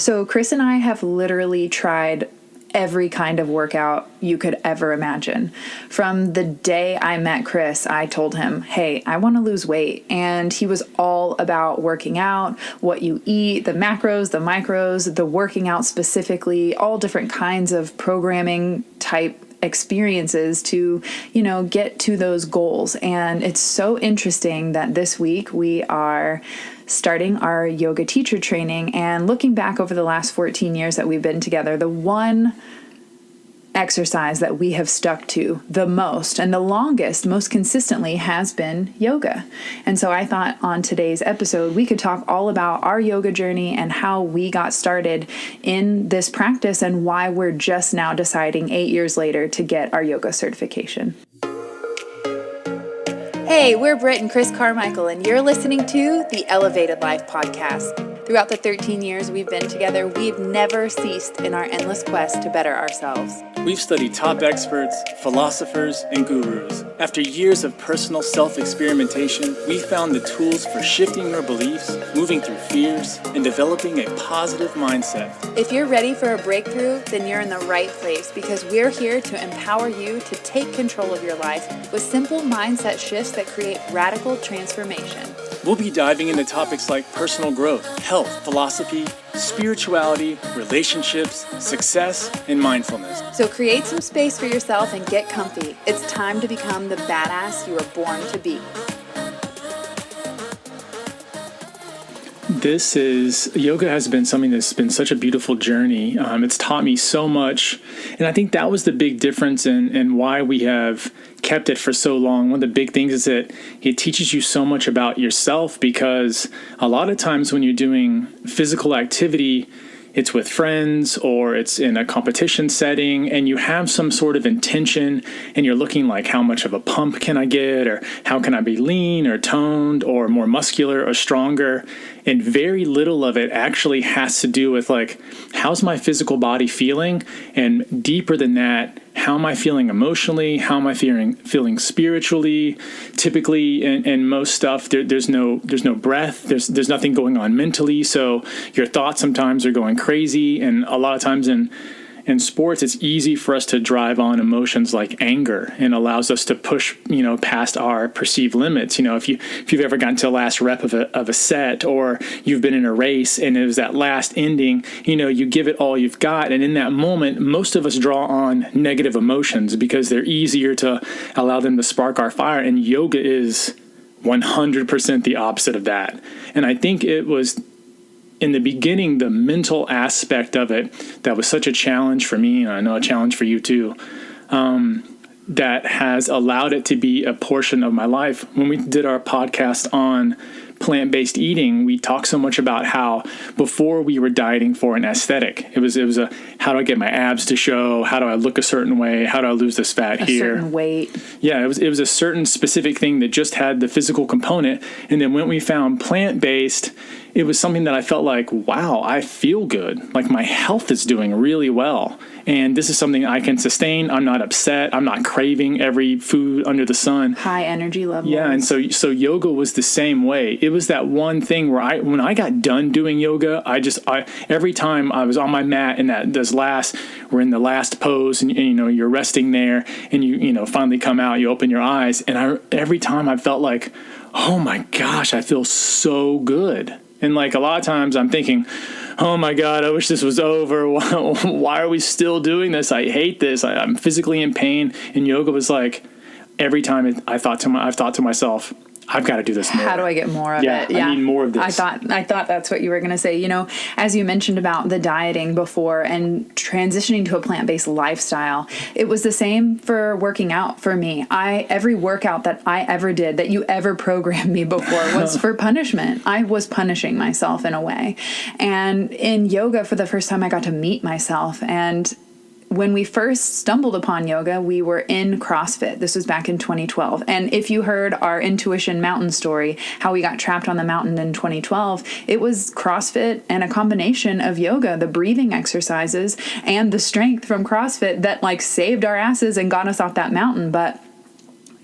So Chris and I have literally tried every kind of workout you could ever imagine. From the day I met Chris, I told him, hey, I want to lose weight. And he was all about working out, what you eat, the macros, the micros, the working out specifically, all different kinds of programming type experiences to, get to those goals. And it's so interesting that this week we are starting our yoga teacher training, and looking back over the last 14 years that we've been together, the one exercise that we have stuck to the most and the longest, most consistently, has been yoga. And so I thought on today's episode, we could talk all about our yoga journey and how we got started in this practice and why we're just now deciding 8 years later to get our yoga certification. Hey, we're Britt and Chris Carmichael, and you're listening to the Elevated Life Podcast. Throughout the 13 years we've been together, we've never ceased in our endless quest to better ourselves. We've studied top experts, philosophers, and gurus. After years of personal self-experimentation, we found the tools for shifting your beliefs, moving through fears, and developing a positive mindset. If you're ready for a breakthrough, then you're in the right place, because we're here to empower you to take control of your life with simple mindset shifts that create radical transformation. We'll be diving into topics like personal growth, health, philosophy, spirituality, relationships, success, and mindfulness. So create some space for yourself and get comfy. It's time to become the badass you were born to be. Yoga has been something that's been such a beautiful journey. It's taught me so much. And I think that was the big difference in why we have kept it for so long. One of the big things is that it teaches you so much about yourself, because a lot of times when you're doing physical activity, it's with friends or it's in a competition setting, and you have some sort of intention and you're looking like, how much of a pump can I get, or how can I be lean or toned or more muscular or stronger? And very little of it actually has to do with like, how's my physical body feeling? And deeper than that, how am I feeling emotionally? How am I feeling spiritually? Typically, in most stuff, there's no breath. There's nothing going on mentally. So your thoughts sometimes are going crazy. And a lot of times in sports, it's easy for us to drive on emotions like anger, and allows us to push, past our perceived limits. If you've ever gotten to the last rep of a set, or you've been in a race and it was that last ending, you give it all you've got. And in that moment, most of us draw on negative emotions because they're easier to allow them to spark our fire. And yoga is 100% the opposite of that. And I think it was, in the beginning, the mental aspect of it that was such a challenge for me, and I know a challenge for you too, that has allowed it to be a portion of my life. When we did our podcast on plant-based eating, we talked so much about how before we were dieting for an aesthetic. It was a, how do I get my abs to show? How do I look a certain way? How do I lose this fat here? A certain weight. Yeah, it was a certain specific thing that just had the physical component. And then when we found plant-based, it was something that I felt like, wow, I feel good. Like my health is doing really well. And this is something I can sustain. I'm not upset. I'm not craving every food under the sun. High energy levels. Yeah, and so yoga was the same way. It was that one thing where when I got done doing yoga, I every time I was on my mat and we're in the last pose, and you're resting there, and you finally come out, you open your eyes, and every time I felt like, oh my gosh, I feel so good. And like a lot of times I'm thinking, oh my God, I wish this was over. Why are we still doing this? I hate this. I'm physically in pain. And yoga was like, every time I've thought to myself, I've got to do this more. How do I get more of it? Yeah, I need more of this. I thought that's what you were going to say. As you mentioned about the dieting before and transitioning to a plant-based lifestyle, it was the same for working out for me. Every workout that I ever did, that you ever programmed me before, was for punishment. I was punishing myself in a way. And in yoga, for the first time, I got to meet myself. And when we first stumbled upon yoga, we were in CrossFit. This was back in 2012. And if you heard our Intuition Mountain story, how we got trapped on the mountain in 2012, it was CrossFit and a combination of yoga, the breathing exercises, and the strength from CrossFit that saved our asses and got us off that mountain. But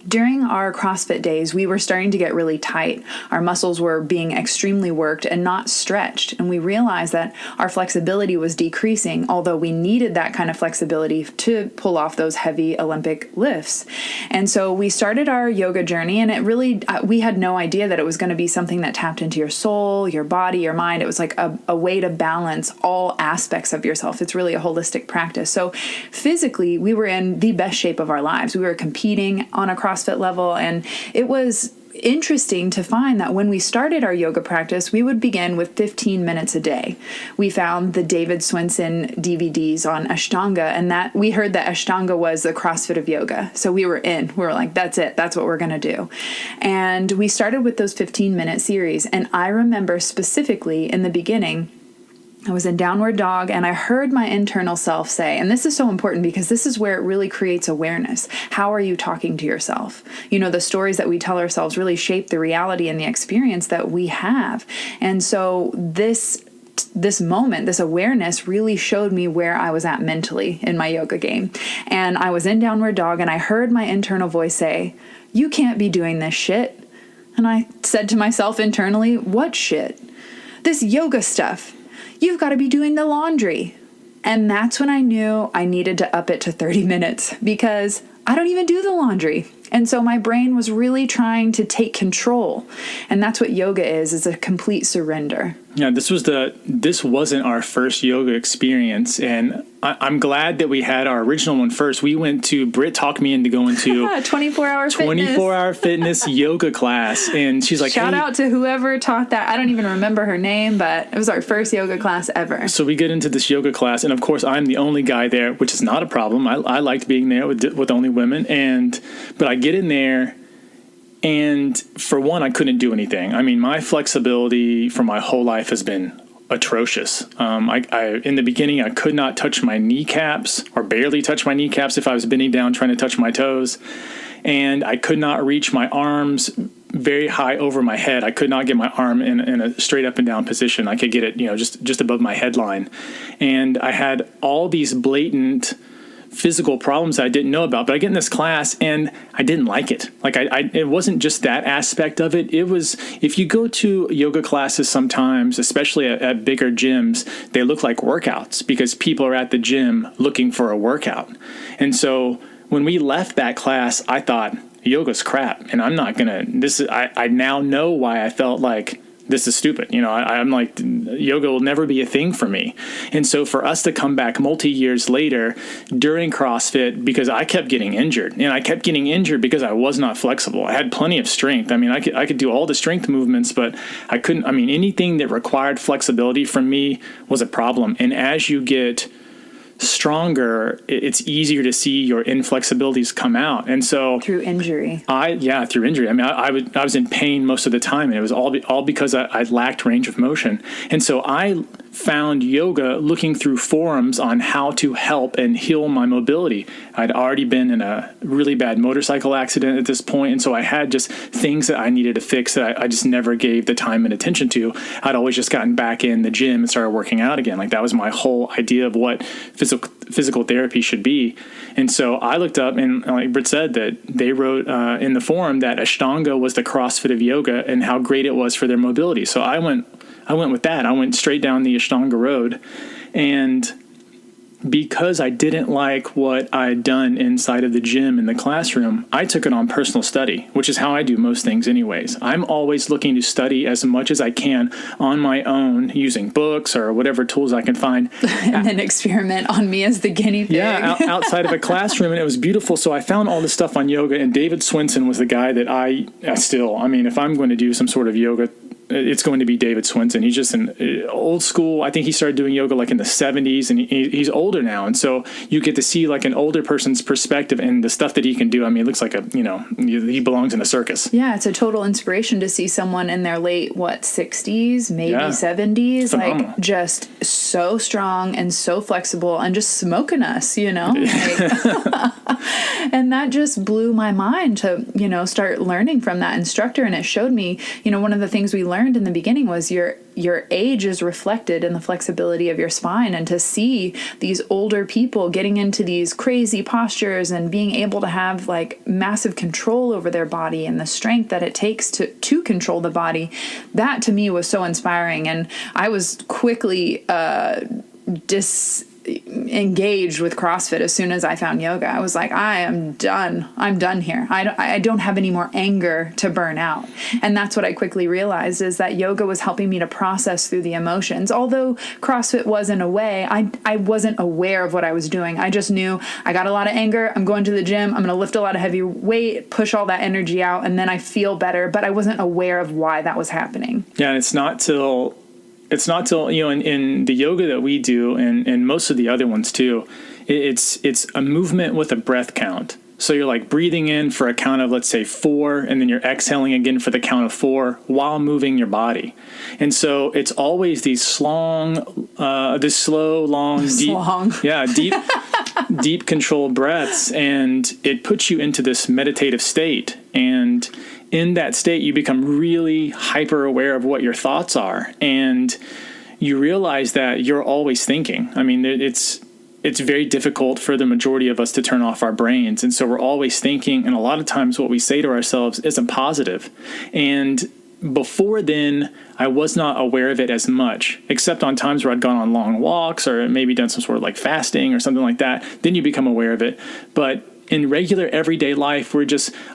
During our CrossFit days, we were starting to get really tight. Our muscles were being extremely worked and not stretched. And we realized that our flexibility was decreasing, although we needed that kind of flexibility to pull off those heavy Olympic lifts. And so we started our yoga journey, and it really, we had no idea that it was going to be something that tapped into your soul, your body, your mind. It was like a way to balance all aspects of yourself. It's really a holistic practice. So physically, we were in the best shape of our lives. We were competing on a CrossFit level, and it was interesting to find that when we started our yoga practice, we would begin with 15 minutes a day. We found the David Swenson DVDs on Ashtanga, and that we heard that Ashtanga was the CrossFit of yoga. So we were in. We were like, that's it. That's what we're going to do. And we started with those 15-minute series. And I remember specifically in the beginning, I was in downward dog, and I heard my internal self say, and this is so important because this is where it really creates awareness. How are you talking to yourself? You know, the stories that we tell ourselves really shape the reality and the experience that we have. And so this moment, this awareness really showed me where I was at mentally in my yoga game. And I was in downward dog, and I heard my internal voice say, you can't be doing this shit. And I said to myself internally, what shit? This yoga stuff. You've got to be doing the laundry. And that's when I knew I needed to up it to 30 minutes because I don't even do the laundry. And so my brain was really trying to take control. And that's what yoga is a complete surrender. Yeah, this wasn't our first yoga experience. And I'm glad that we had our original one first. We went to, Britt talked me into going to 24-hour fitness yoga class. And she's like, shout out to whoever taught that. I don't even remember her name, but it was our first yoga class ever. So we get into this yoga class. And of course, I'm the only guy there, which is not a problem. I liked being there with only women. But I get in there. And for one, I couldn't do anything. I mean, my flexibility for my whole life has been atrocious. In the beginning, I could not touch my kneecaps or barely touch my kneecaps if I was bending down trying to touch my toes. And I could not reach my arms very high over my head. I could not get my arm in a straight up and down position. I could get it, just above my headline. And I had all these blatant physical problems I didn't know about, but I get in this class and I didn't like it. Like it wasn't just that aspect of it. It was, if you go to yoga classes sometimes, especially at bigger gyms, they look like workouts because people are at the gym looking for a workout. And so when we left that class, I thought yoga's crap and I'm not going to, I now know why I felt like this is stupid. I'm like, yoga will never be a thing for me. And so for us to come back multi-years later during CrossFit, because I kept getting injured, and I kept getting injured because I was not flexible. I had plenty of strength. I mean, I could do all the strength movements, but I couldn't, anything that required flexibility from me was a problem. And as you get stronger, it's easier to see your inflexibilities come out. And so through injury. Through injury. I was in pain most of the time, and it was all because I lacked range of motion. And so I found yoga looking through forums on how to help and heal my mobility. I'd already been in a really bad motorcycle accident at this point, and so I had just things that I needed to fix that I just never gave the time and attention to. I'd always just gotten back in the gym and started working out again. Like that was my whole idea of what physical therapy should be. And so I looked up, and like Britt said, that they wrote in the forum that Ashtanga was the CrossFit of yoga and how great it was for their mobility. So I went with that. I went straight down the Ashtanga road. And because I didn't like what I'd done inside of the gym in the classroom, I took it on personal study, which is how I do most things anyways. I'm always looking to study as much as I can on my own using books or whatever tools I can find. And then experiment on me as the guinea pig. Yeah, outside of a classroom, and it was beautiful. So I found all this stuff on yoga, and David Swinton was the guy that if I'm going to do some sort of yoga, it's going to be David Swenson. He's just an old school. I think he started doing yoga like in the 70s, and he's older now. And so you get to see like an older person's perspective and the stuff that he can do. It looks like he belongs in a circus. Yeah, it's a total inspiration to see someone in their late, 60s, maybe 70s, phenomenal. Like just so strong and so flexible and just smoking us, And that just blew my mind to, start learning from that instructor. And it showed me, one of the things we learned learned in the beginning was your age is reflected in the flexibility of your spine. And to see these older people getting into these crazy postures and being able to have like massive control over their body and the strength that it takes to control the body, that to me was so inspiring. And I was quickly disengaged with CrossFit as soon as I found yoga. I was like, I am done. I'm done here. I don't have any more anger to burn out. And that's what I quickly realized, is that yoga was helping me to process through the emotions. Although CrossFit was in a way, I wasn't aware of what I was doing. I just knew I got a lot of anger. I'm going to the gym. I'm going to lift a lot of heavy weight, push all that energy out, and then I feel better. But I wasn't aware of why that was happening. Yeah, and it's not till in the yoga that we do, and most of the other ones too, it's a movement with a breath count. So you're like breathing in for a count of, let's say, 4, and then you're exhaling again for the count of 4 while moving your body. And so it's always these slow, long, deep controlled breaths, and it puts you into this meditative state. And in that state, you become really hyper aware of what your thoughts are, and you realize that you're always thinking. I mean, it's very difficult for the majority of us to turn off our brains, and so we're always thinking, and a lot of times what we say to ourselves isn't positive. And before then, I was not aware of it as much, except on times where I'd gone on long walks or maybe done some sort of like fasting or something like that. Then you become aware of it. But in regular everyday life,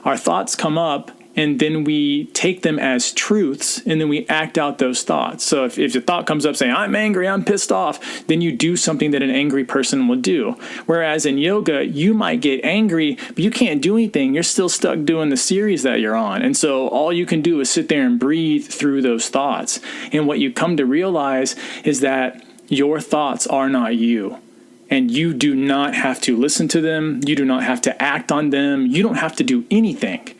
our thoughts come up, and then we take them as truths, and then we act out those thoughts. So if your thought comes up saying, I'm angry, I'm pissed off, then you do something that an angry person will do. Whereas in yoga, you might get angry, but you can't do anything. You're still stuck doing the series that you're on. And so all you can do is sit there and breathe through those thoughts. And what you come to realize is that your thoughts are not you. And you do not have to listen to them. You do not have to act on them. You don't have to do anything.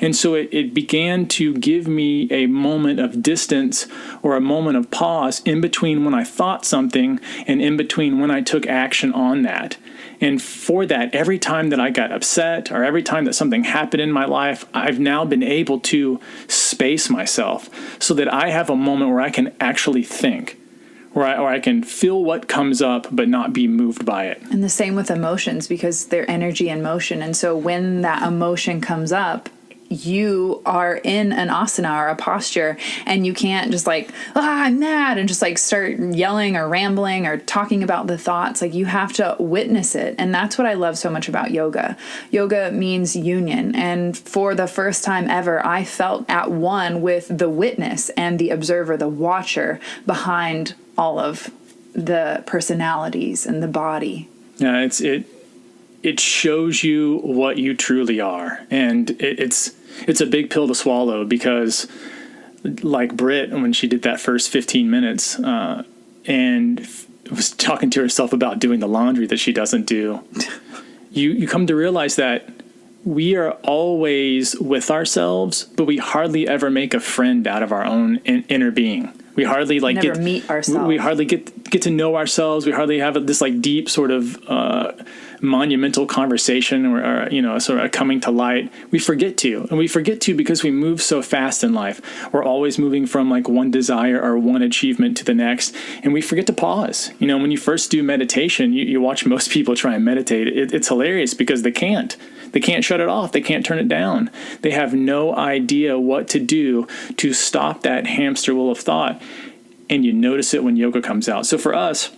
And so it began to give me a moment of distance, or a moment of pause in between when I thought something and in between when I took action on that. And for that, every time that I got upset or every time that something happened in my life, I've now been able to space myself so that I have a moment where I can actually think, or I can feel what comes up but not be moved by it. And the same with emotions, because they're energy in motion. And so when that emotion comes up, you are in an asana or a posture, and you can't just like, I'm mad, and just like start yelling or rambling or talking about the thoughts. Like, you have to witness it. And that's what I love so much about yoga. Yoga means union. And for the first time ever, I felt at one with the witness and the observer, the watcher behind all of the personalities and the body. Yeah, it shows you what you truly are. And it's a big pill to swallow, because like Britt, when she did that first 15 minutes and was talking to herself about doing the laundry that she doesn't do, you come to realize that we are always with ourselves, but we hardly ever make a friend out of our own inner being. We hardly meet ourselves. We hardly get to know ourselves. We hardly have this like deep sort of monumental conversation or sort of a coming to light. We forget to, and we forget to because we move so fast in life. We're always moving from like one desire or one achievement to the next, and we forget to pause. When you first do meditation, you watch most people try and meditate. It's hilarious because they can't. They can't shut it off. They can't turn it down. They have no idea what to do to stop that hamster wheel of thought. And you notice it when yoga comes out. So for us,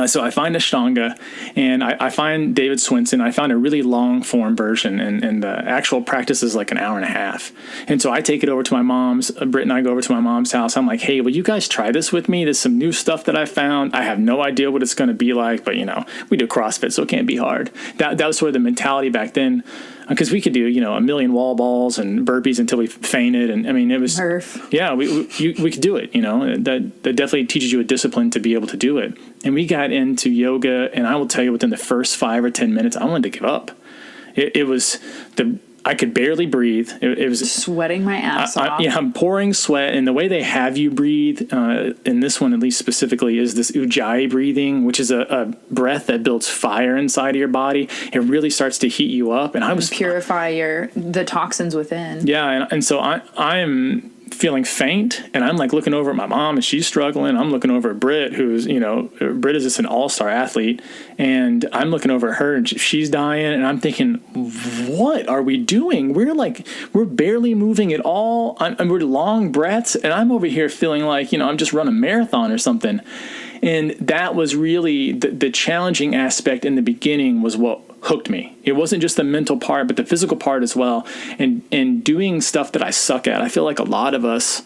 so I find Ashtanga, and I find David Swenson. I found a really long form version, and the actual practice is like an hour and a half. And so I take it over to my mom's. Britt and I go over to my mom's house. I'm like, hey, will you guys try this with me? There's some new stuff that I found. I have no idea what it's going to be like, but we do CrossFit, so it can't be hard. That was sort of the mentality back then. Because we could do, a million wall balls and burpees until we fainted. And I mean, it was, yeah, we could do it, that definitely teaches you a discipline to be able to do it. And we got into yoga, and I will tell you, within the first 5 or 10 minutes, I wanted to give up. I could barely breathe. It was sweating my ass off. I'm pouring sweat. And the way they have you breathe, in this one at least specifically, is this Ujjayi breathing, which is a breath that builds fire inside of your body. It really starts to heat you up. And I was purify the toxins within. Yeah, and so I'm feeling faint, and I'm like looking over at my mom and she's struggling. I'm looking over at Britt, who's, Britt is just an all-star athlete, and I'm looking over at her and she's dying, and I'm thinking, what are we doing? We're barely moving at all. We're long breaths, and I'm over here feeling like, I'm just running a marathon or something. And that was really the challenging aspect in the beginning, was what hooked me. It wasn't just the mental part, but the physical part as well. And doing stuff that I suck at. I feel like a lot of us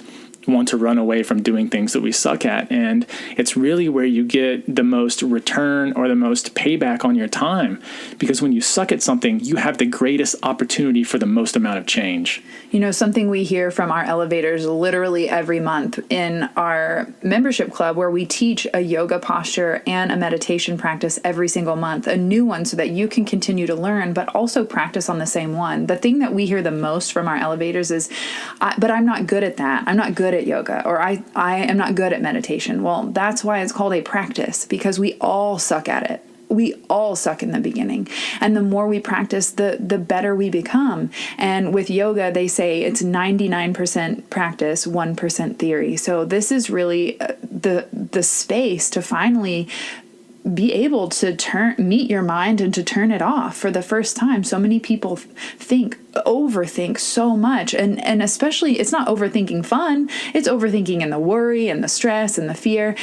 want to run away from doing things that we suck at. And it's really where you get the most return or the most payback on your time. Because when you suck at something, you have the greatest opportunity for the most amount of change. Something we hear from our elevators literally every month in our membership club, where we teach a yoga posture and a meditation practice every single month, a new one, so that you can continue to learn, but also practice on the same one. The thing that we hear the most from our elevators is, but I'm not good at that. I'm not good at yoga, or I am not good at meditation. Well, that's why it's called a practice, because we all suck at it. We all suck in the beginning. And the more we practice, the better we become. And with yoga, they say it's 99% practice, 1% theory. So this is really the space to finally be able to meet your mind and to turn it off for the first time. So many people overthink so much, and especially, it's not overthinking fun, it's overthinking in the worry and the stress and the fear.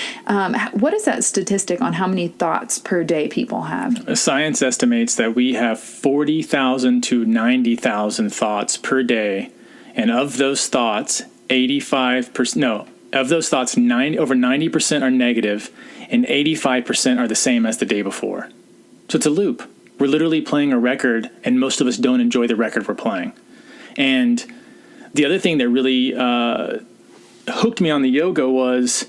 What is that statistic on how many thoughts per day people have? Science estimates that we have 40,000 to 90,000 thoughts per day, and of those thoughts, over 90% are negative, and 85% are the same as the day before. So it's a loop. We're literally playing a record, and most of us don't enjoy the record we're playing. And the other thing that really hooked me on the yoga was,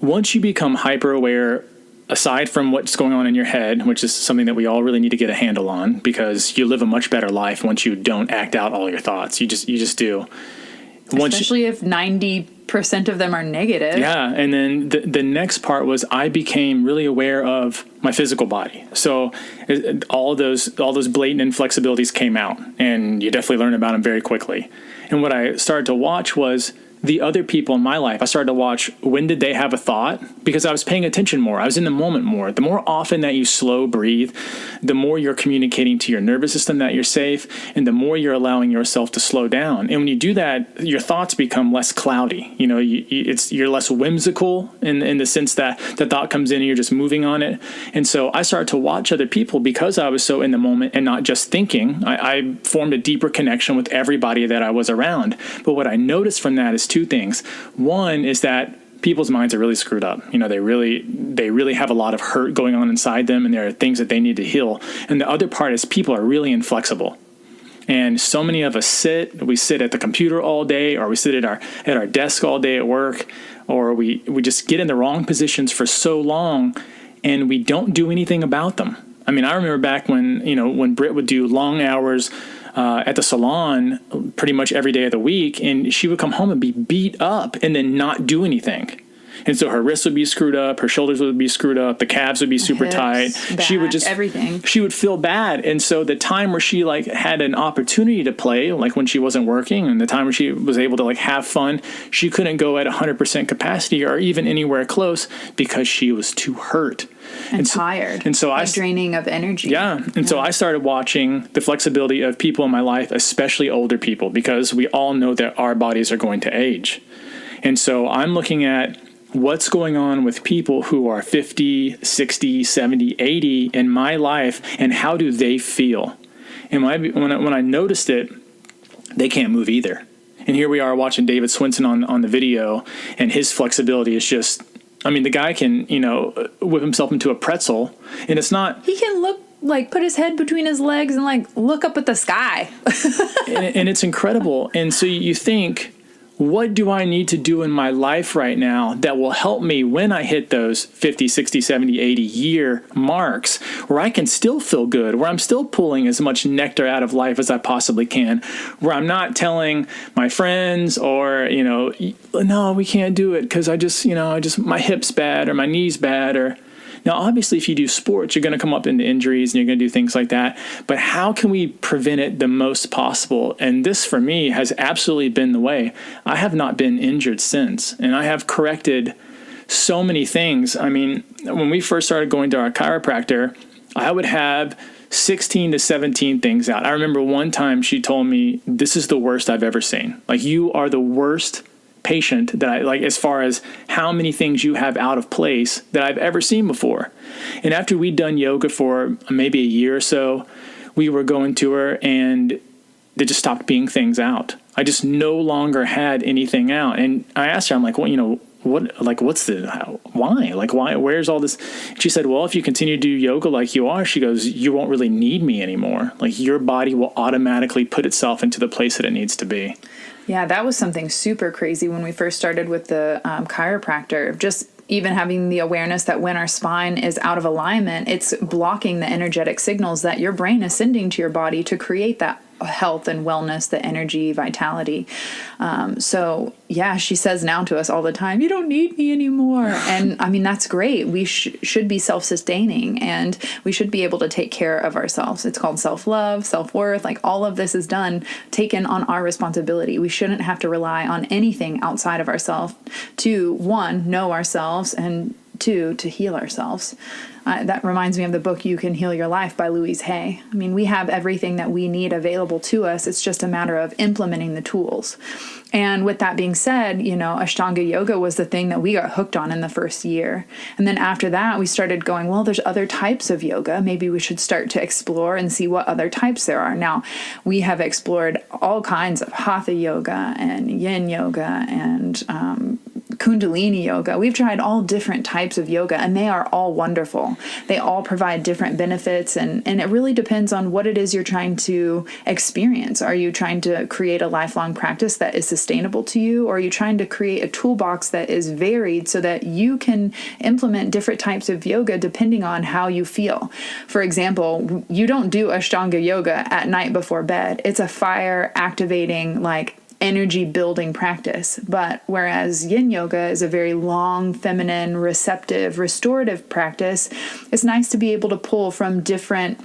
once you become hyper aware, aside from what's going on in your head, which is something that we all really need to get a handle on, because you live a much better life once you don't act out all your thoughts. You just do. Especially if 90% of them are negative. Yeah, and then the next part was, I became really aware of my physical body. So all those blatant inflexibilities came out, and you definitely learn about them very quickly. And what I started to watch was the other people in my life. I started to watch, when did they have a thought? Because I was paying attention more. I was in the moment more. The more often that you slow breathe, the more you're communicating to your nervous system that you're safe, and the more you're allowing yourself to slow down. And when you do that, your thoughts become less cloudy. You're less whimsical in the sense that the thought comes in and you're just moving on it. And so I started to watch other people, because I was so in the moment and not just thinking. I formed a deeper connection with everybody that I was around. But what I noticed from that is two things. One is that people's minds are really screwed up. They really have a lot of hurt going on inside them, and there are things that they need to heal. And the other part is, people are really inflexible. And so many of us sit at the computer all day, or we sit at our desk all day at work, or we just get in the wrong positions for so long, and we don't do anything about them. I mean, I remember back when Britt would do long hours at the salon pretty much every day of the week, and she would come home and be beat up and then not do anything. And so her wrists would be screwed up, her shoulders would be screwed up, the calves would be super tight. She would everything. She would feel bad. And so the time where she had an opportunity to play, like when she wasn't working, and the time where she was able to have fun, she couldn't go at 100% capacity or even anywhere close, because she was too hurt. And tired. And so draining of energy. Yeah. And so I started watching the flexibility of people in my life, especially older people, because we all know that our bodies are going to age. And so I'm looking at what's going on with people who are 50, 60, 70, 80 in my life, and how do they feel? And when I noticed it, they can't move either. And here we are watching David Swenson on the video, and his flexibility is just, the guy can, whip himself into a pretzel, and it's not... He can put his head between his legs and look up at the sky. and it's incredible. And so you think, what do I need to do in my life right now that will help me when I hit those 50, 60, 70, 80 year marks, where I can still feel good, where I'm still pulling as much nectar out of life as I possibly can, where I'm not telling my friends or, no, we can't do it because my hip's bad or my knee's bad, Now, obviously, if you do sports, you're going to come up into injuries and you're going to do things like that. But how can we prevent it the most possible? And this, for me, has absolutely been the way. I have not been injured since, and I have corrected so many things. I mean, when we first started going to our chiropractor, I would have 16 to 17 things out. I remember one time she told me, this is the worst I've ever seen. Like, you are the worst patient that I like, as far as how many things you have out of place that I've ever seen before. And after we'd done yoga for maybe a year or so, we were going to her and they just stopped being things out. I just no longer had anything out. And I asked her, I'm like, well, why, where's all this? She said, well, if you continue to do yoga like you are, she goes, you won't really need me anymore. Like, your body will automatically put itself into the place that it needs to be. Yeah, that was something super crazy when we first started with the chiropractor. Just even having the awareness that when our spine is out of alignment, it's blocking the energetic signals that your brain is sending to your body to create that health and wellness, the energy, vitality. So yeah, she says now to us all the time, you don't need me anymore. And I mean, that's great. We should be self-sustaining and we should be able to take care of ourselves. It's called self-love, self-worth. Like, all of this is taken on our responsibility. We shouldn't have to rely on anything outside of ourselves to, one, know ourselves, and two, to heal ourselves. That reminds me of the book You Can Heal Your Life by Louise Hay. I mean, we have everything that we need available to us. It's just a matter of implementing the tools. And with that being said, Ashtanga yoga was the thing that we got hooked on in the first year. And then after that, we started going, well, there's other types of yoga. Maybe we should start to explore and see what other types there are. Now, we have explored all kinds of hatha yoga and yin yoga and Kundalini yoga. We've tried all different types of yoga, and they are all wonderful. They all provide different benefits, and it really depends on what it is you're trying to experience. Are you trying to create a lifelong practice that is sustainable to you, or are you trying to create a toolbox that is varied so that you can implement different types of yoga depending on how you feel? For example, you don't do Ashtanga yoga at night before bed. It's a fire activating, energy building practice. But whereas yin yoga is a very long, feminine, receptive, restorative practice, it's nice to be able to pull from different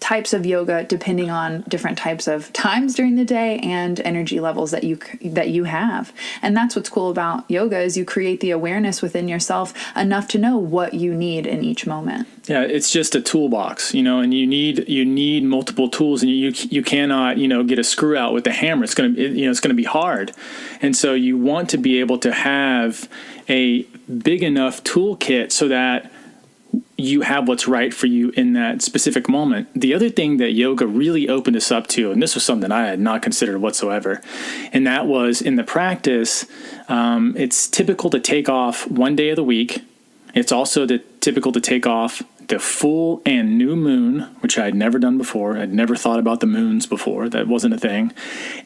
types of yoga depending on different types of times during the day and energy levels that you have. And that's what's cool about yoga, is you create the awareness within yourself enough to know what you need in each moment. Yeah, it's just a toolbox, and you need multiple tools, and you cannot, get a screw out with a hammer. It's going to be hard. And so you want to be able to have a big enough toolkit so that you have what's right for you in that specific moment. The other thing that yoga really opened us up to, and this was something I had not considered whatsoever, and that was in the practice, it's typical to take off one day of the week. It's also typical to take off the full and new moon, which I had never done before. I'd never thought about the moons before. That wasn't a thing.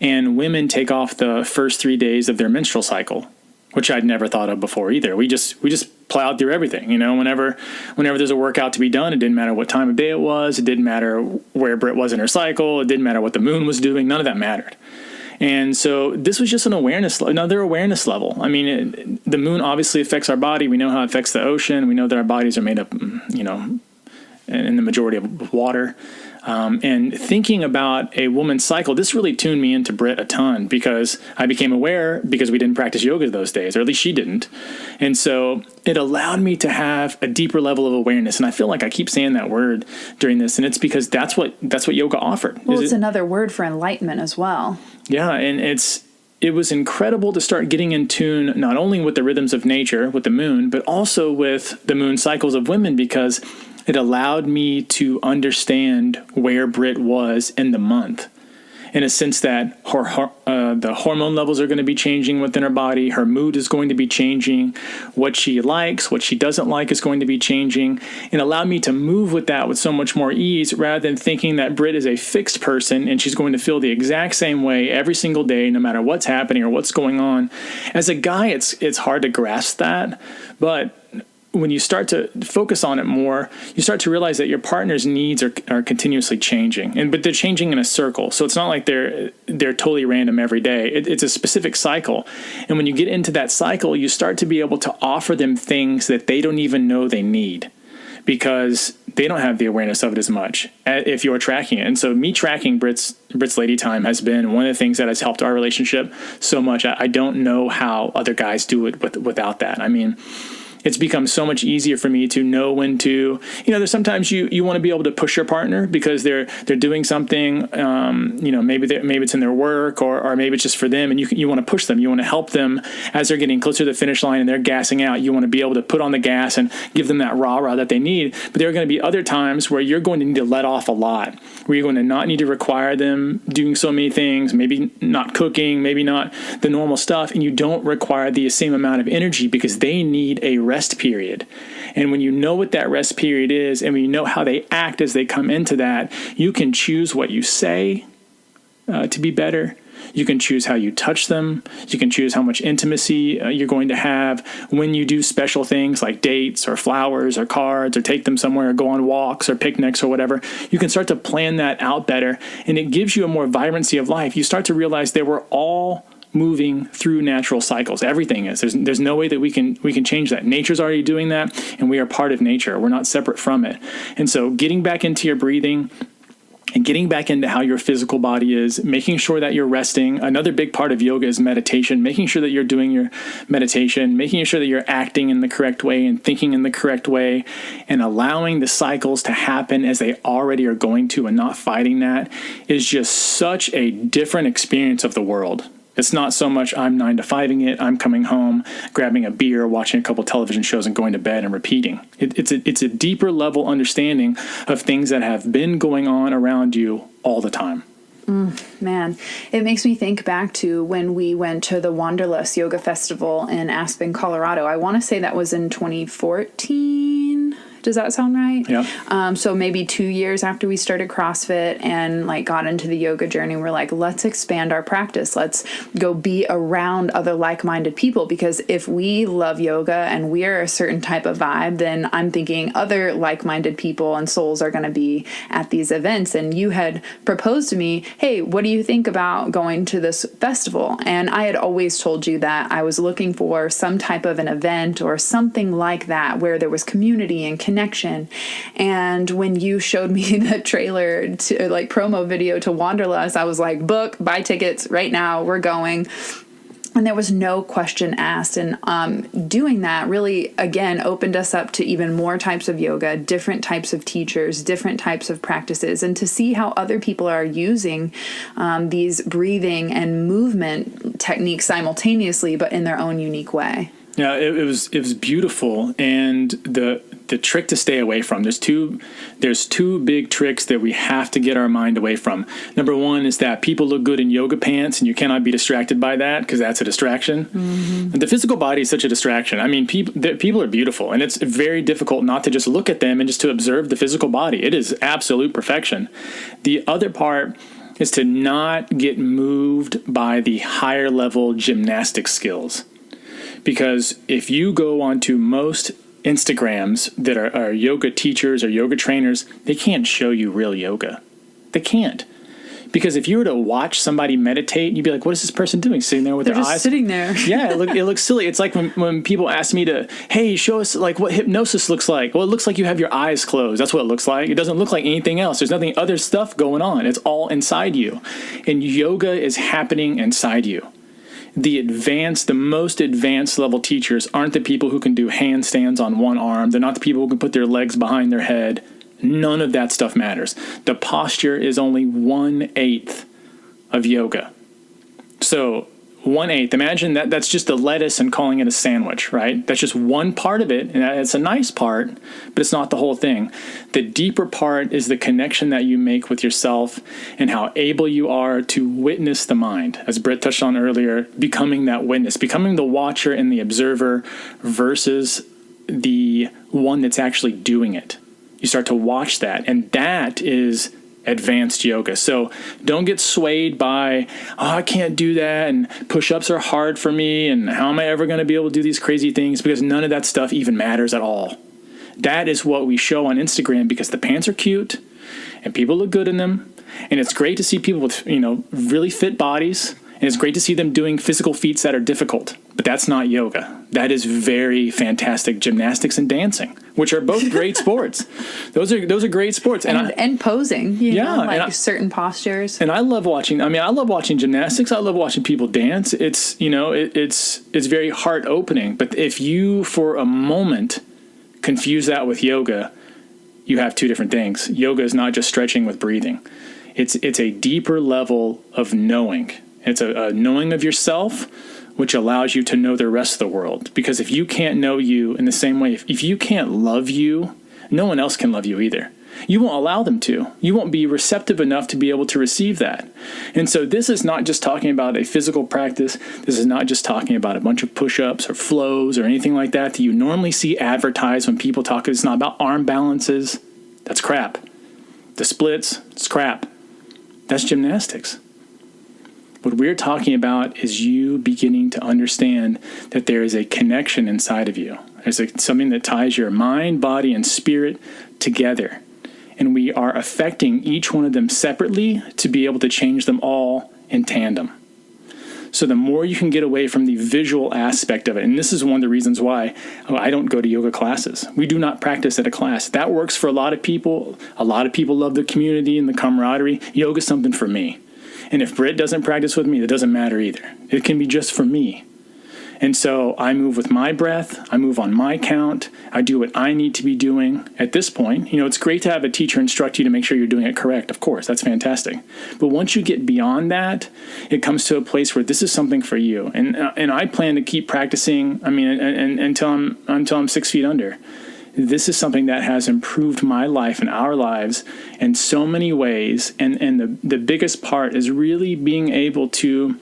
And women take off the first 3 days of their menstrual cycle, which I'd never thought of before either. We just plowed through everything. Whenever there's a workout to be done, it didn't matter what time of day it was. It didn't matter where Britt was in her cycle. It didn't matter what the moon was doing. None of that mattered. And so this was just another awareness level. I mean, the moon obviously affects our body. We know how it affects the ocean. We know that our bodies are made up, in the majority of water. And thinking about a woman's cycle, this really tuned me into Britt a ton, because I became aware, because we didn't practice yoga those days, or at least she didn't. And so it allowed me to have a deeper level of awareness. And I feel like I keep saying that word during this, and it's because that's what yoga offered. Well, it's another word for enlightenment as well. Yeah, and it was incredible to start getting in tune not only with the rhythms of nature, with the moon, but also with the moon cycles of women, because it allowed me to understand where Britt was in the month, in a sense that the hormone levels are going to be changing within her body. Her mood is going to be changing. What she likes, what she doesn't like is going to be changing. And allowed me to move with that with so much more ease, rather than thinking that Britt is a fixed person and she's going to feel the exact same way every single day, no matter what's happening or what's going on. As a guy, it's hard to grasp that, but when you start to focus on it more, you start to realize that your partner's needs are continuously changing, but they're changing in a circle. So it's not like they're totally random every day. It's a specific cycle. And when you get into that cycle, you start to be able to offer them things that they don't even know they need. because they don't have the awareness of it as much if you're tracking it. And so me tracking Britt's lady time has been one of the things that has helped our relationship so much. I don't know how other guys do it without that. I mean, it's become so much easier for me to know when to, there's sometimes you want to be able to push your partner because they're doing something, maybe it's in their work or maybe it's just for them, and you want to push them. You want to help them as they're getting closer to the finish line and they're gassing out. You want to be able to put on the gas and give them that rah-rah that they need. But there are going to be other times where you're going to need to let off a lot, where you're going to not need to require them doing so many things, maybe not cooking, maybe not the normal stuff, and you don't require the same amount of energy because they need a rest period. And when you know what that rest period is, and when you know how they act as they come into that, you can choose what you say to be better. You can choose how you touch them. You can choose how much intimacy you're going to have when you do special things like dates or flowers or cards or take them somewhere or go on walks or picnics or whatever. You can start to plan that out better, and it gives you a more vibrancy of life. You start to realize that we're all moving through natural cycles. Everything is. There's no way that we can change that. Nature's already doing that, and we are part of nature. We're not separate from it. And so getting back into your breathing and getting back into how your physical body is, making sure that you're resting. Another big part of yoga is meditation, making sure that you're doing your meditation, making sure that you're acting in the correct way and thinking in the correct way, and allowing the cycles to happen as they already are going to and not fighting that is just such a different experience of the world. It's not so much I'm 9 to 5ing it, I'm coming home, grabbing a beer, watching a couple television shows and going to bed and repeating. It's a deeper level understanding of things that have been going on around you all the time. Man, it makes me think back to when we went to the Wanderlust Yoga Festival in Aspen, Colorado. I want to say that was in 2014. Does that sound right? Yeah. So maybe 2 years after we started CrossFit and got into the yoga journey, we're like, let's expand our practice. Let's go be around other like-minded people, because if we love yoga and we're a certain type of vibe, then I'm thinking other like-minded people and souls are going to be at these events. And you had proposed to me, hey, what do you think about going to this festival? And I had always told you that I was looking for some type of an event or something like that where there was community and connection. And when you showed me the trailer to promo video to Wanderlust, I was like, book, buy tickets right now, we're going. And there was no question asked. And doing that really, again, opened us up to even more types of yoga, different types of teachers, different types of practices, and to see how other people are using these breathing and movement techniques simultaneously, but in their own unique way. Yeah, it was beautiful. And the trick to stay away from, there's two big tricks that we have to get our mind away from. Number one is that people look good in yoga pants, and you cannot be distracted by that because that's a distraction. Mm-hmm. And the physical body is such a distraction. I mean, people are beautiful, and it's very difficult not to just look at them and just to observe the physical body. It is absolute perfection. The other part is to not get moved by the higher level gymnastic skills. Because if you go onto most Instagrams that are yoga teachers or yoga trainers, they can't show you real yoga. They can't. Because if you were to watch somebody meditate, you'd be like, what is this person doing? Sitting there with their eyes? They're just sitting there. Yeah, it looks silly. It's like when people ask me to, hey, show us what hypnosis looks like. Well, it looks like you have your eyes closed. That's what it looks like. It doesn't look like anything else. There's nothing other stuff going on. It's all inside you. And yoga is happening inside you. The most advanced level teachers aren't the people who can do handstands on one arm. They're not the people who can put their legs behind their head. None of that stuff matters. The posture is only 1/8 of yoga. So 1/8, imagine that's just a lettuce and calling it a sandwich, right? That's just one part of it, and it's a nice part, but it's not the whole thing. The deeper part is the connection that you make with yourself and how able you are to witness the mind. As Britt touched on earlier, becoming that witness, becoming the watcher and the observer versus the one that's actually doing it. You start to watch that, and that is advanced yoga. So don't get swayed by, I can't do that, and push-ups are hard for me, and how am I ever going to be able to do these crazy things? Because none of that stuff even matters at all. That is what we show on Instagram because the pants are cute and people look good in them, and it's great to see people with really fit bodies, and it's great to see them doing physical feats that are difficult. But that's not yoga. That is very fantastic gymnastics and dancing, which are both great sports. Those are great sports. And posing, certain postures. And I love watching. I love watching gymnastics. I love watching people dance. It's it's very heart opening. But if you for a moment confuse that with yoga, you have two different things. Yoga is not just stretching with breathing. It's a deeper level of knowing. It's a knowing of yourself, which allows you to know the rest of the world. Because if you can't know you in the same way, if you can't love you, no one else can love you either. You won't allow them to. You won't be receptive enough to be able to receive that. And so this is not just talking about a physical practice. This is not just talking about a bunch of push-ups or flows or anything like that you normally see advertised when people talk. It's not about arm balances. That's crap. The splits, it's crap. That's gymnastics. What we're talking about is you beginning to understand that there is a connection inside of you. There's something that ties your mind, body, and spirit together. And we are affecting each one of them separately to be able to change them all in tandem. So the more you can get away from the visual aspect of it, and this is one of the reasons why I don't go to yoga classes. We do not practice at a class. That works for a lot of people. A lot of people love the community and the camaraderie. Yoga is something for me. And if Britt doesn't practice with me, that doesn't matter either. It can be just for me. And so I move with my breath. I move on my count. I do what I need to be doing at this point. It's great to have a teacher instruct you to make sure you're doing it correct. Of course, that's fantastic. But once you get beyond that, it comes to a place where this is something for you. And I plan to keep practicing, until I'm 6 feet under. This is something that has improved my life and our lives in so many ways. And the biggest part is really being able to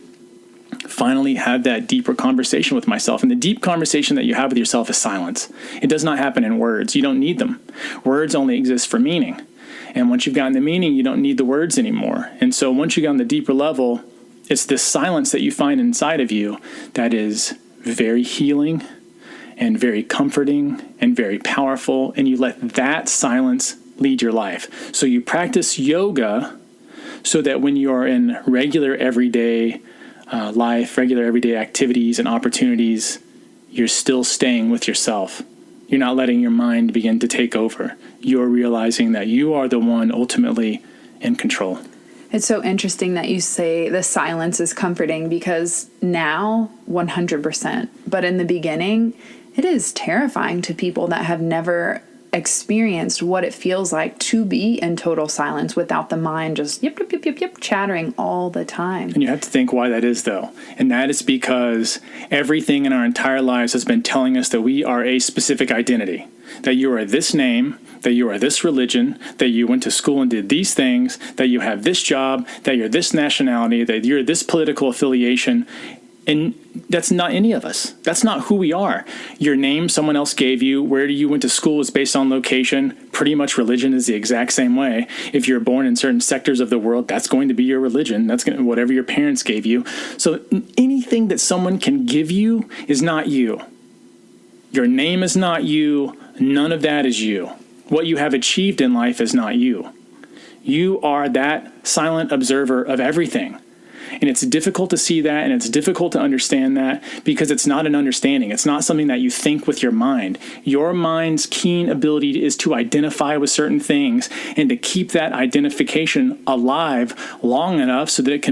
finally have that deeper conversation with myself. And the deep conversation that you have with yourself is silence. It does not happen in words. You don't need them. Words only exist for meaning. And once you've gotten the meaning, you don't need the words anymore. And so once you get on the deeper level, it's this silence that you find inside of you that is very healing and very comforting and very powerful, and you let that silence lead your life. So you practice yoga so that when you are in regular everyday life, regular everyday activities and opportunities, you're still staying with yourself. You're not letting your mind begin to take over. You're realizing that you are the one ultimately in control. It's so interesting that you say the silence is comforting, because now 100%, but in the beginning, it is terrifying to people that have never experienced what it feels like to be in total silence without the mind just yip, yip, yip, yip, yip, chattering all the time. And you have to think why that is, though. And that is because everything in our entire lives has been telling us that we are a specific identity, that you are this name, that you are this religion, that you went to school and did these things, that you have this job, that you're this nationality, that you're this political affiliation. And that's not any of us. That's not who we are. Your name someone else gave you, where you went to school is based on location. Pretty much religion is the exact same way. If you're born in certain sectors of the world, that's going to be your religion. That's going to, whatever your parents gave you. So anything that someone can give you is not you. Your name is not you. None of that is you. What you have achieved in life is not you. You are that silent observer of everything. And it's difficult to see that, and it's difficult to understand that, because it's not an understanding. It's not something that you think with your mind. Your mind's keen ability is to identify with certain things and to keep that identification alive long enough so that it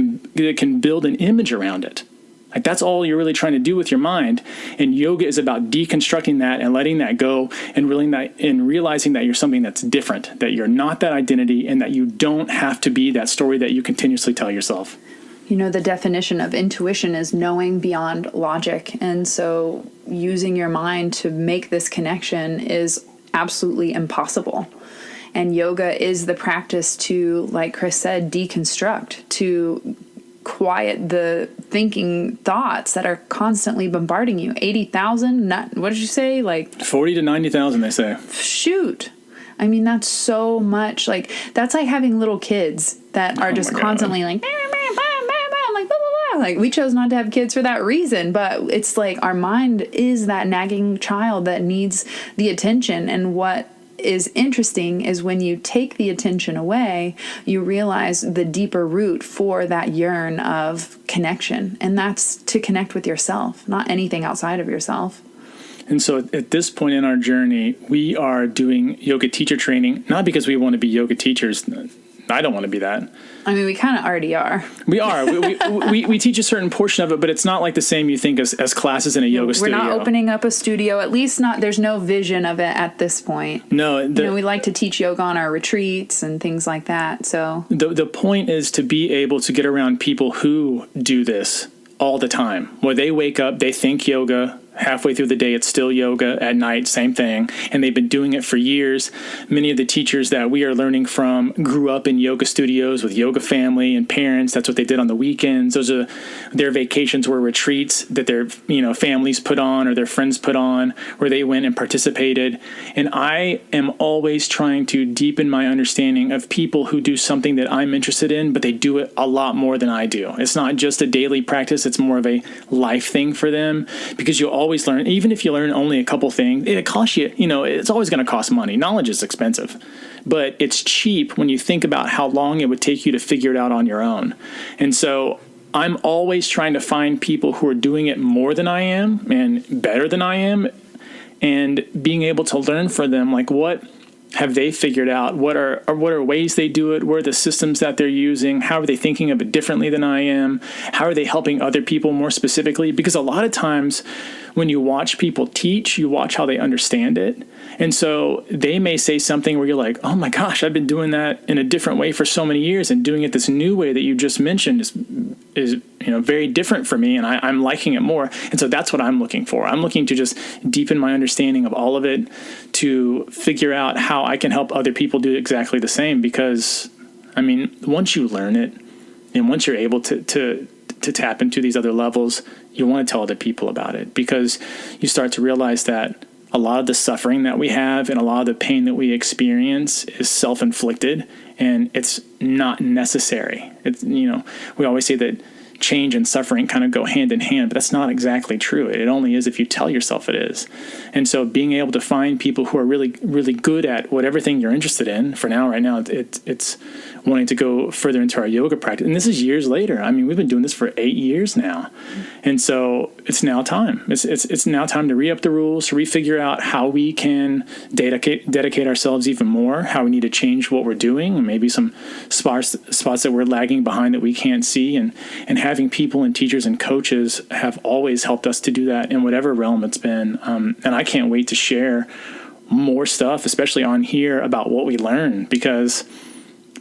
can build an image around it. Like, that's all you're really trying to do with your mind. And yoga is about deconstructing that and letting that go and realizing that you're something that's different, that you're not that identity, and that you don't have to be that story that you continuously tell yourself. The definition of intuition is knowing beyond logic. And so using your mind to make this connection is absolutely impossible. And yoga is the practice to, like Chris said, deconstruct, to quiet the thinking thoughts that are constantly bombarding you. 80,000, what did you say? 40 to 90,000, they say. Shoot. That's so much. That's like having little kids that are just constantly we chose not to have kids for that reason, but it's like our mind is that nagging child that needs the attention. And what is interesting is when you take the attention away, you realize the deeper root for that yearn of connection. And that's to connect with yourself, not anything outside of yourself. And so at this point in our journey, we are doing yoga teacher training, not because we want to be yoga teachers. I don't want to be that. I mean, we kind of already are. We are. We teach a certain portion of it, but it's not like the same you think as classes in a yoga studio. We're not opening up a studio, at least not, there's no vision of it at this point. No. We like to teach yoga on our retreats and things like that. So the point is to be able to get around people who do this all the time, where they wake up, they think yoga. Halfway through the day, it's still yoga. At night, same thing. And they've been doing it for years. Many of the teachers that we are learning from grew up in yoga studios with yoga family and parents. That's what they did on the weekends. Those are their vacations were retreats that their families put on or their friends put on, where they went and participated. And I am always trying to deepen my understanding of people who do something that I'm interested in, but they do it a lot more than I do. It's not just a daily practice. It's more of a life thing for them, because you'll always learn, even if you learn only a couple things, it costs you, it's always going to cost money. Knowledge is expensive, but it's cheap when you think about how long it would take you to figure it out on your own. And so I'm always trying to find people who are doing it more than I am and better than I am, and being able to learn from them, like, what have they figured out? What are ways they do it? What are the systems that they're using? How are they thinking of it differently than I am? How are they helping other people more specifically? Because a lot of times when you watch people teach, you watch how they understand it. And so they may say something where you're like, oh my gosh, I've been doing that in a different way for so many years, and doing it this new way that you just mentioned is very different for me, and I'm liking it more. And so that's what I'm looking for. I'm looking to just deepen my understanding of all of it, to figure out how I can help other people do exactly the same. Because, once you learn it, and once you're able to tap into these other levels, you want to tell other people about it, because you start to realize that a lot of the suffering that we have and a lot of the pain that we experience is self-inflicted, and it's not necessary. It's, we always say that change and suffering kind of go hand in hand, but that's not exactly true. It only is if you tell yourself it is. And so being able to find people who are really, really good at whatever thing you're interested in, for now, right now, it's wanting to go further into our yoga practice. And this is years later. We've been doing this for 8 years now. And so it's now time. It's now time to re-up the rules, to refigure out how we can dedicate ourselves even more, how we need to change what we're doing, and maybe some spots that we're lagging behind that we can't see. And having people and teachers and coaches have always helped us to do that in whatever realm it's been. And I can't wait to share more stuff, especially on here, about what we learn, because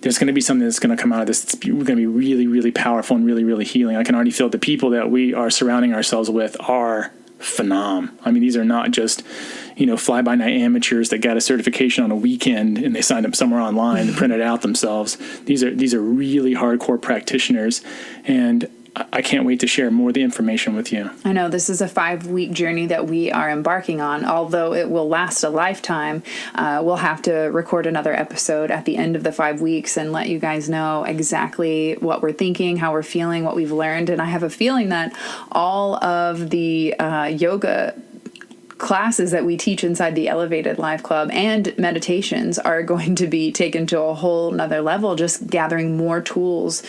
there's going to be something that's going to come out of this. We're going to be really, really powerful and really, really healing. I can already feel the people that we are surrounding ourselves with are phenom. These are not just, fly-by-night amateurs that got a certification on a weekend and they signed up somewhere online to print it out themselves. These are really hardcore practitioners, and I can't wait to share more of the information with you. I know this is a 5-week journey that we are embarking on. Although it will last a lifetime, we'll have to record another episode at the end of the 5 weeks and let you guys know exactly what we're thinking, how we're feeling, what we've learned. And I have a feeling that all of the yoga classes that we teach inside the Elevated Life Club and meditations are going to be taken to a whole nother level, just gathering more tools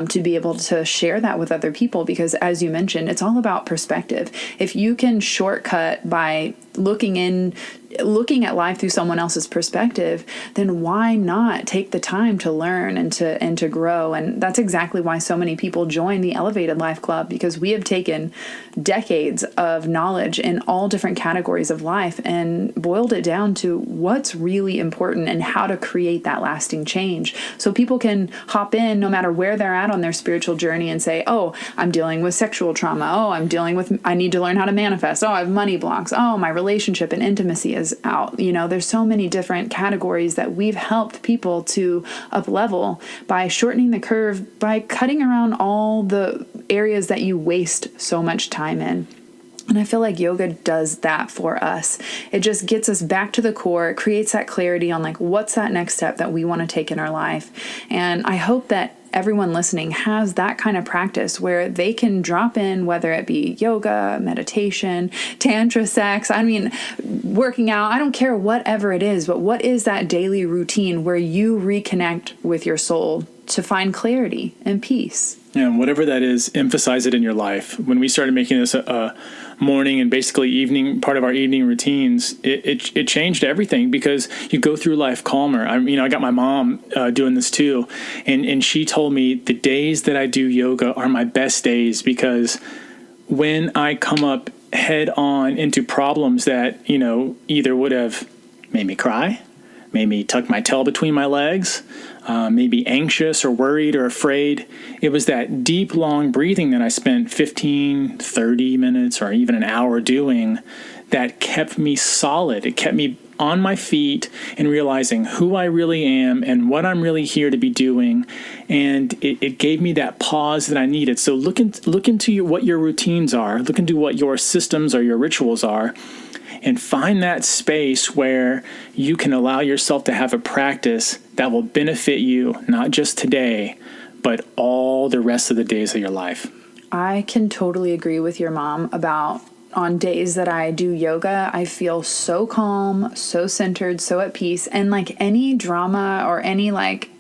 to be able to share that with other people. Because as you mentioned, it's all about perspective. If you can shortcut by looking at life through someone else's perspective, then why not take the time to learn and to grow? And that's exactly why so many people join the Elevated Life Club, because we have taken decades of knowledge in all different categories of life and boiled it down to what's really important and how to create that lasting change. So people can hop in no matter where they're at on their spiritual journey and say, oh, I'm dealing with sexual trauma. Oh, I need to learn how to manifest. Oh, I have money blocks. Oh, my relationship and intimacy is out. There's so many different categories that we've helped people to up level by shortening the curve, by cutting around all the areas that you waste so much time in. And I feel like yoga does that for us. It just gets us back to the core. It creates that clarity on like, what's that next step that we want to take in our life. And I hope that everyone listening has that kind of practice where they can drop in, whether it be yoga, meditation, tantra sex, working out, I don't care, whatever it is, but what is that daily routine where you reconnect with your soul to find clarity and peace? And whatever that is, emphasize it in your life. When we started making this a morning and basically evening part of our evening routines, it changed everything, because you go through life calmer. I got my mom doing this too, and she told me the days that I do yoga are my best days, because when I come up head on into problems that either would have made me cry, made me tuck my tail between my legs, maybe anxious or worried or afraid. It was that deep, long breathing that I spent 15, 30 minutes or even an hour doing that kept me solid. It kept me on my feet and realizing who I really am and what I'm really here to be doing. And it gave me that pause that I needed. So look into what your routines are. Look into what your systems or your rituals are. And find that space where you can allow yourself to have a practice that will benefit you, not just today, but all the rest of the days of your life. I can totally agree with your mom about on days that I do yoga, I feel so calm, so centered, so at peace. And like any drama or any like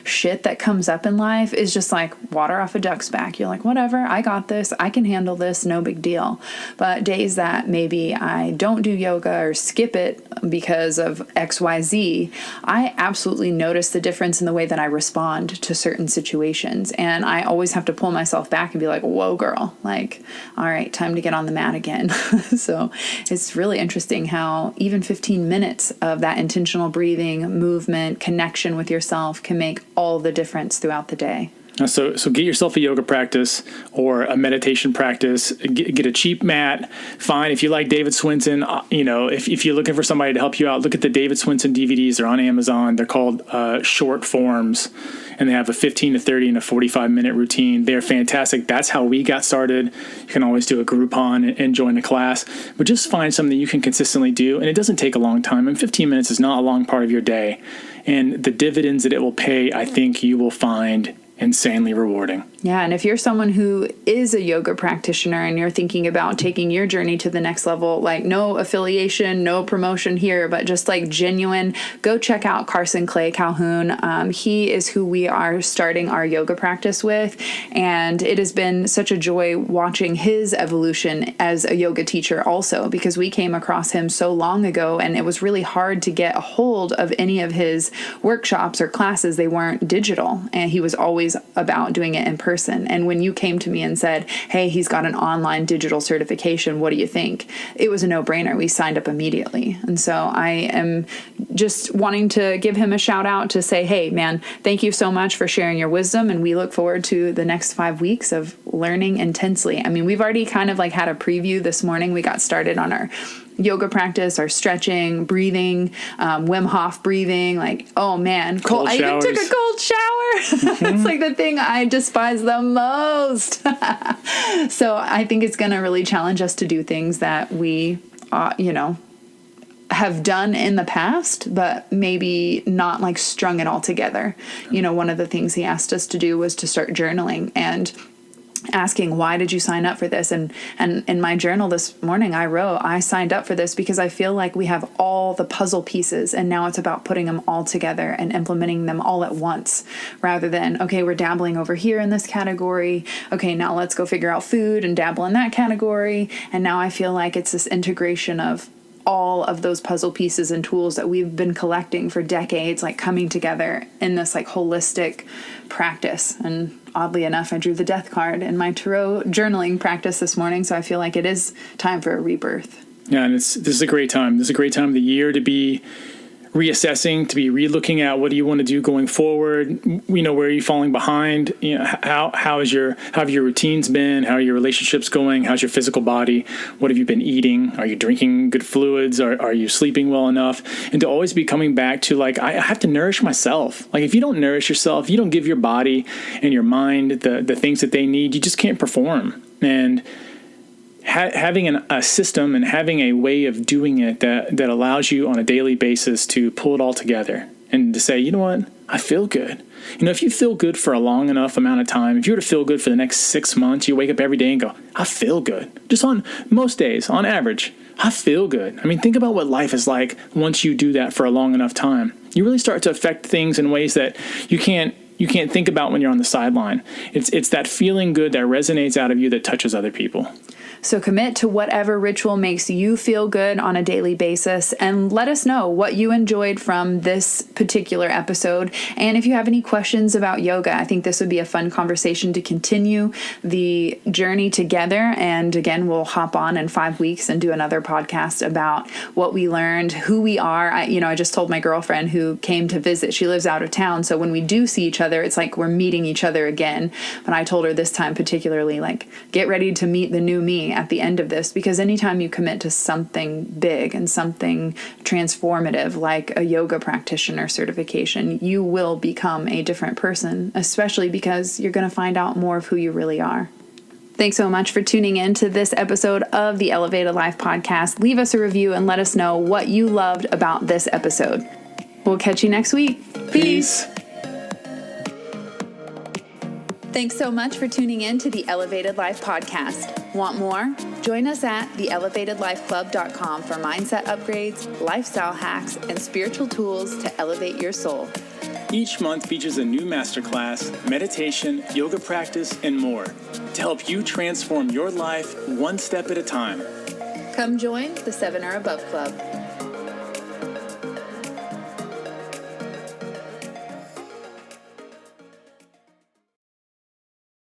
shit that comes up in life is just like water off a duck's back. You're like, whatever, I got this, I can handle this, no big deal. But days that maybe I don't do yoga or skip it because of XYZ, I absolutely notice the difference in the way that I respond to certain situations. And I always have to pull myself back and be like, whoa, girl, like, all right, time to get on the mat again. So it's really interesting how even 15 minutes of that intentional breathing, movement, connection with yourself can make all the difference throughout the day. So get yourself a yoga practice or a meditation practice. Get a cheap mat. Fine. If you like David Swinton, if you're looking for somebody to help you out, look at the David Swinton DVDs. They're on Amazon. They're called short forms, and they have a 15 to 30 and a 45-minute routine. They're fantastic. That's how we got started. You can always do a Groupon and join a class, but just find something that you can consistently do, and it doesn't take a long time. And 15 minutes is not a long part of your day. And the dividends that it will pay, I think you will find insanely rewarding. Yeah, and if you're someone who is a yoga practitioner and you're thinking about taking your journey to the next level, like no affiliation, no promotion here, but just like genuine, go check out Carson Clay Calhoun. He is who we are starting our yoga practice with, and it has been such a joy watching his evolution as a yoga teacher also, because we came across him so long ago and it was really hard to get a hold of any of his workshops or classes. They weren't digital, and he was always about doing it in person. And when you came to me and said, hey, he's got an online digital certification, what do you think? It was a no-brainer. We signed up immediately. And so I am just wanting to give him a shout out to say, hey, man, thank you so much for sharing your wisdom. And we look forward to the next 5 weeks of learning intensely. I mean, we've already kind of like had a preview this morning. We got started on our yoga practice, our stretching, breathing, Wim Hof breathing, like, oh man, cold. I even took a cold shower. It's like the thing I despise the most. So I think it's going to really challenge us to do things that we, have done in the past, but maybe not like strung it all together. One of the things he asked us to do was to start journaling and asking, why did you sign up for this? And in my journal this morning, I wrote, I signed up for this because I feel like we have all the puzzle pieces, and now it's about putting them all together and implementing them all at once, rather than, okay, we're dabbling over here in this category. Okay, now let's go figure out food and dabble in that category. And now I feel like it's this integration of all of those puzzle pieces and tools that we've been collecting for decades, like coming together in this like holistic practice. And oddly enough, I drew the death card in my tarot journaling practice this morning. So I feel like it is time for a rebirth. Yeah, and this is a great time. This is a great time of the year to be reassessing, to be re-looking at what do you want to do going forward. Where are you falling behind? How have your routines been? How are your relationships going? How's your physical body? What have you been eating? Are you drinking good fluids? Are you sleeping well enough? And to always be coming back to like, I have to nourish myself. Like if you don't nourish yourself, you don't give your body and your mind the things that they need, you just can't perform. And having a system and having a way of doing it that allows you on a daily basis to pull it all together and to say, you know what, I feel good. If you feel good for a long enough amount of time, if you were to feel good for the next 6 months, you wake up every day and go, I feel good. Just on most days, on average, I feel good. Think about what life is like once you do that for a long enough time. You really start to affect things in ways that you can't think about when you're on the sideline. It's that feeling good that resonates out of you that touches other people. So commit to whatever ritual makes you feel good on a daily basis, and let us know what you enjoyed from this particular episode. And if you have any questions about yoga, I think this would be a fun conversation to continue the journey together. And again, we'll hop on in 5 weeks and do another podcast about what we learned, who we are. I just told my girlfriend who came to visit, she lives out of town. So when we do see each other, it's like we're meeting each other again. But I told her this time particularly, get ready to meet the new me at the end of this, because anytime you commit to something big and something transformative like a yoga practitioner certification, you will become a different person, especially because you're going to find out more of who you really are. Thanks so much for tuning in to this episode of the Elevated Life Podcast. Leave us a review and let us know what you loved about this episode. We'll catch you next week. Peace. Thanks so much for tuning in to the Elevated Life Podcast. Want more? Join us at theelevatedlifeclub.com for mindset upgrades, lifestyle hacks, and spiritual tools to elevate your soul. Each month features a new masterclass, meditation, yoga practice, and more to help you transform your life one step at a time. Come join the 7 or Above Club.